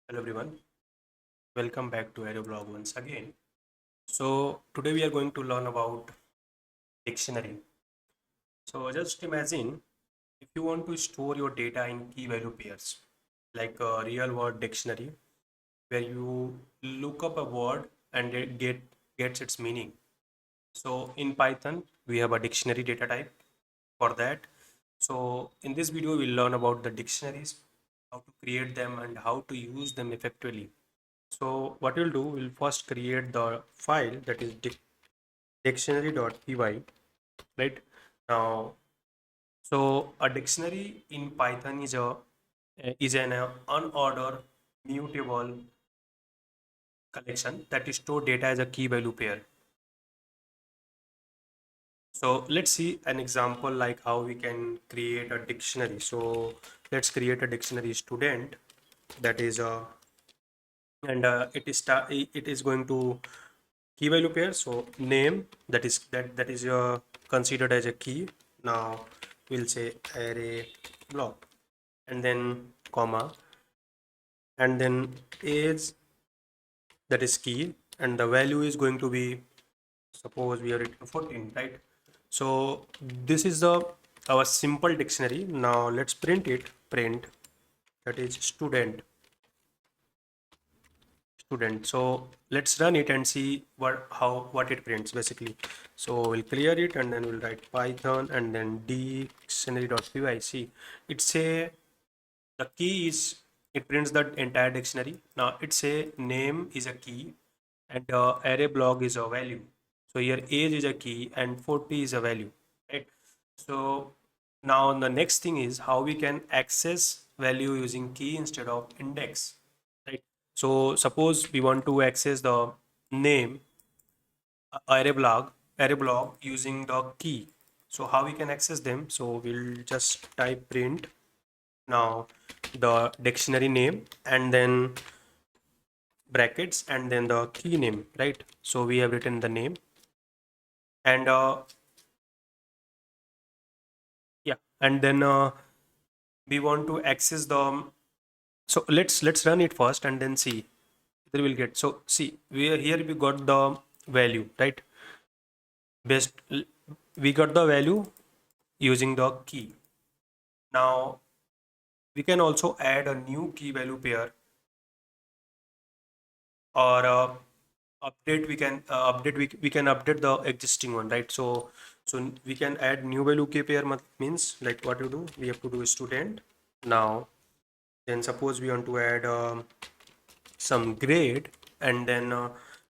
Hello everyone, welcome back to Aeroblog once again. So today we are going to learn about dictionary. So just imagine if you want to store your data in key value pairs, like a real word dictionary, where you look up a word and it gets its meaning. So in Python, we have a dictionary data type for that. So in this video, we'll learn about the dictionaries, how to create them and how to use them effectively. So what we'll do, we'll first create the file that is dictionary.py, right? Now, so a dictionary in Python is an unordered mutable collection that store data as a key value pair. So let's see an example like how we can create a dictionary. So let's create a dictionary student that is a and it is going to key value pair. So name that is considered as a key. Now we'll say array block and then comma and then age, that is key, and the value is going to be, suppose we have written 14, right? So this is the our simple dictionary. Now let's print that is student. So let's run it and see what it prints basically. So we'll clear it and then we'll write python and then dictionary.py. See, it's a the key is, it prints the entire dictionary. Now it's a name is a key and array block is a value. So here age is a key and 40 is a value, right? So now the next thing is how we can access value using key instead of index, right? So suppose we want to access the name array block using the key. So how we can access them? So we'll just type print now the dictionary name and then brackets and then the key name, right? So we have written the name and yeah, and then we want to access the so let's run it first and then see there will get. So see, we got the value, right? Best we got the value using the key. Now we can also add a new key value pair or update. We can update the existing one, right? So we can add new value key pair. Means like what you do, we have to do student. Now then suppose we want to add some grade and then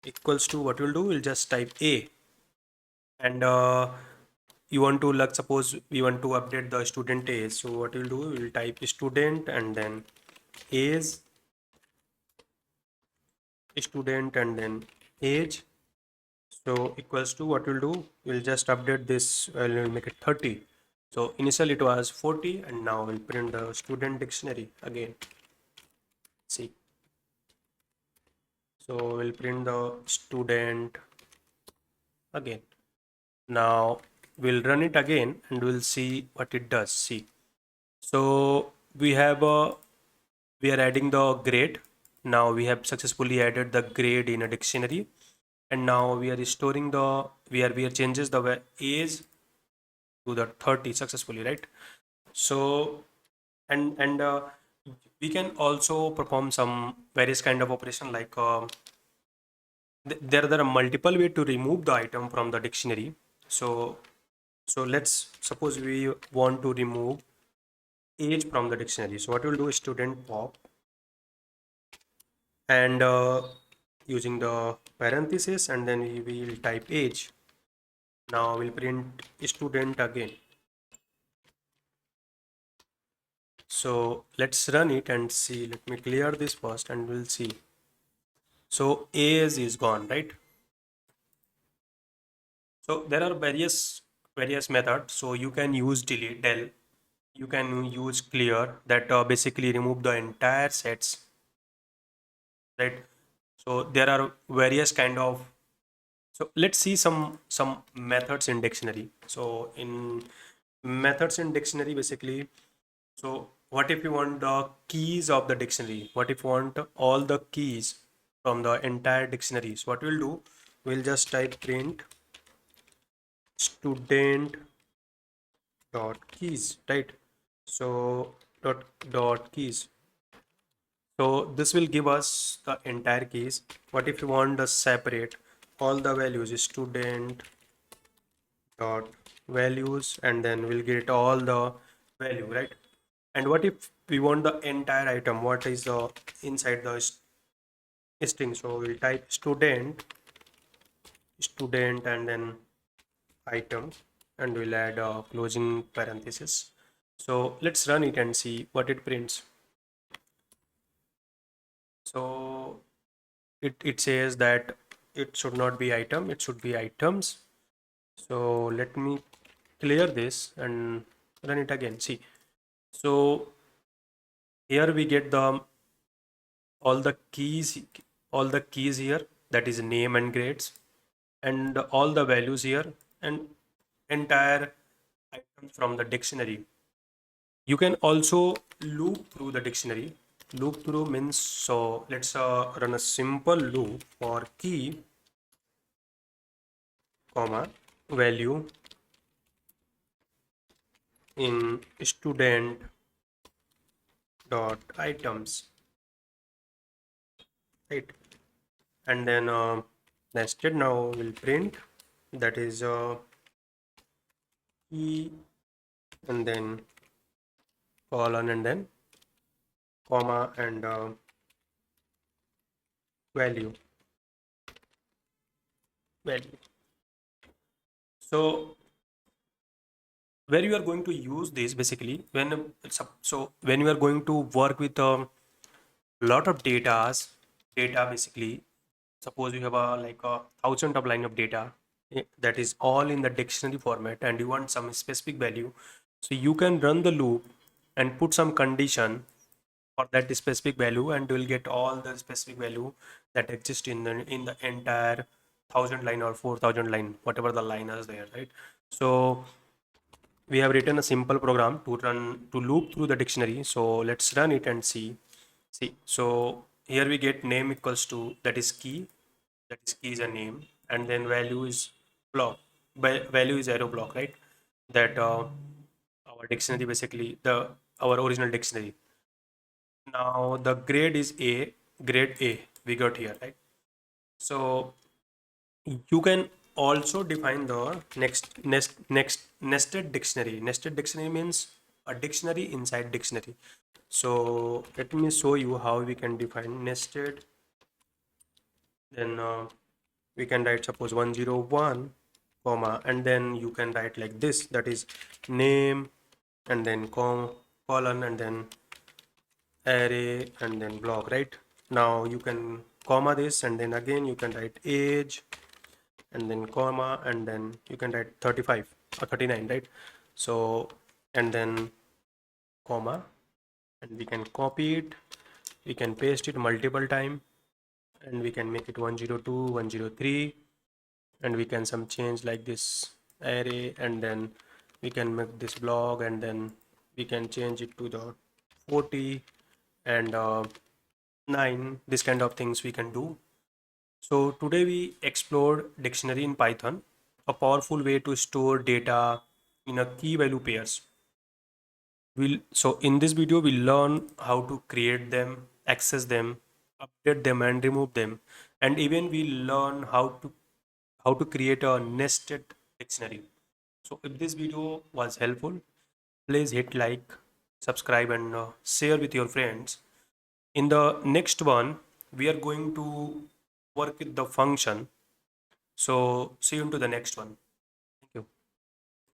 equals to, what we'll do, we'll just type a and you want to, like, suppose we want to update the student age. So what we'll do, we'll type student and then age, student and then age. So equals to, what we'll do, we'll just update this, we'll make it 30. So initially it was 40 and now we'll print the student dictionary again. See, so we'll print the student again. Now we'll run it again and we'll see what it does. See, so we are adding the grade. Now we have successfully added the grade in a dictionary, and now we are restoring the we are changes the age to the 30 successfully, right? So and we can also perform some various kind of operation like there are multiple way to remove the item from the dictionary. So let's suppose we want to remove age from the dictionary. So what we'll do is student pop and using the parenthesis and then we will type age. Now we'll print student again. So let's run it and see. Let me clear this first and we'll see. So age is gone, right? So there are various methods. So you can use delete del, you can use clear that basically remove the entire sets, right? So there are various kind of, so let's see some methods in dictionary. So in methods in dictionary basically, so what if you want the keys of the dictionary? What if you want all the keys from the entire dictionary? So what we'll do, we'll just type print student dot keys, right? So dot keys. So this will give us the entire keys. What if you want to separate all the values, student dot values, and then we'll get all the value, right? And what if we want the entire item? What is the inside the string? So we'll type student and then item, and we'll add a closing parenthesis. So let's run it and see what it prints. So it says that it should not be item, it should be items. So let me clear this and run it again. See, so here we get the all the keys here, that is name and grades, and all the values here, and entire items from the dictionary. You can also loop through the dictionary. Loop through means, so let's run a simple loop for key comma value in student dot items, right? And then nested now will print, that is key and then colon and then comma and value. So where you are going to use this basically when you are going to work with a lot of data basically, suppose you have a like a thousand of line of data, that is all in the dictionary format, and you want some specific value. So you can run the loop and put some condition for that specific value, and you will get all the specific value that exist in the entire 1,000 line or 4,000 line, whatever the line is there, right? So we have written a simple program to loop through the dictionary. So let's run it and see. So here we get name equals to, that is key, is a name, and then value is block, value is arrow block, right? That our dictionary basically, the our original dictionary. Now the grade is grade A we got here, right? So you can also define the nested dictionary. Nested dictionary means a dictionary inside dictionary. So let me show you how we can define nested. Then we can write suppose 101 comma, and then you can write like this, that is name and then colon and then array and then block, right? Now you can comma this, and then again you can write age and then comma, and then you can write 35 or 39, right? So and then comma, and we can copy it, we can paste it multiple time, and we can make it 102 103, and we can some change like this array, and then we can make this block, and then we can change it to the 40 and 9, this kind of things we can do. So today we explored dictionary in Python, a powerful way to store data in a key value pairs. So in this video we'll learn how to create them, access them, update them and remove them, and even we'll learn how to create a nested dictionary. So if this video was helpful, please hit like, subscribe and share with your friends. In the next one, we are going to work with the function. So see you into the next one.